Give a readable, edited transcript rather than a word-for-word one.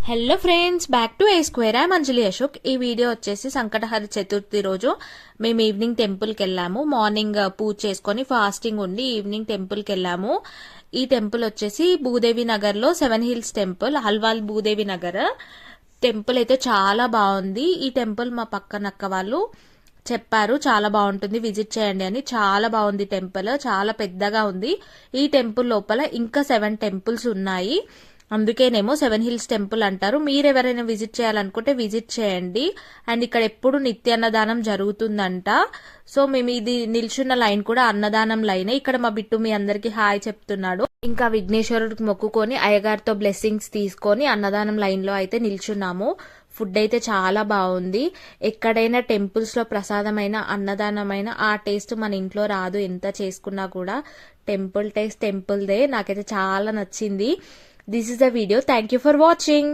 Hello friends, back to A square. I Anjali Ashok. ఈ video వచ్చేసి సంకటహర చతుర్థి రోజు మేము ఈవినింగ్ టెంపుల్కి వెళ్ళాము. మార్నింగ్ పూజ చేసుకొని ఫాస్టింగ్ ఉండి ఈవినింగ్ టెంపుల్కి వెళ్ళాము. ఈ టెంపుల్ వచ్చేసి భూదేవి నగర్లో 7 hills temple, Halwal Bhudevi Nagar temple అయితే చాలా బాగుంది. ఈ టెంపుల్ మా పక్కనక్క వాళ్ళు చెప్పారు చాలా బాగుంటుంది, విజిట్ చేయండి అని. చాలా బాగుంది టెంపుల్, చాలా పెద్దగా ఉంది. ఈ టెంపుల్ లోపల ఇంకా 7 టెంపుల్స్ ఉన్నాయి, అందుకేనేమో 7 హిల్స్ టెంపుల్ అంటారు. మీరు ఎవరైనా విజిట్ చేయాలనుకుంటే విజిట్ చేయండి. అండ్ ఇక్కడ ఎప్పుడు నిత్యాన్నదానం జరుగుతుందంట. సో మేము ఇది నిల్చున్న లైన్ కూడా అన్నదానం లైనే. ఇక్కడ మా బిట్టు మీ అందరికి హాయ్ చెప్తున్నాడు. ఇంకా విఘ్నేశ్వరుడికి మొక్కుకొని అయ్యగారితో బ్లెస్సింగ్స్ తీసుకొని అన్నదానం లైన్ లో అయితే నిల్చున్నాము. ఫుడ్ అయితే చాలా బాగుంది. ఎక్కడైనా టెంపుల్స్ లో ప్రసాదమైన అన్నదానమైన ఆ టేస్ట్ మన ఇంట్లో రాదు, ఎంత చేసుకున్నా కూడా. టెంపుల్ టేస్ట్ టెంపుల్దే. నాకైతే చాలా నచ్చింది. This is the video. Thank you for watching.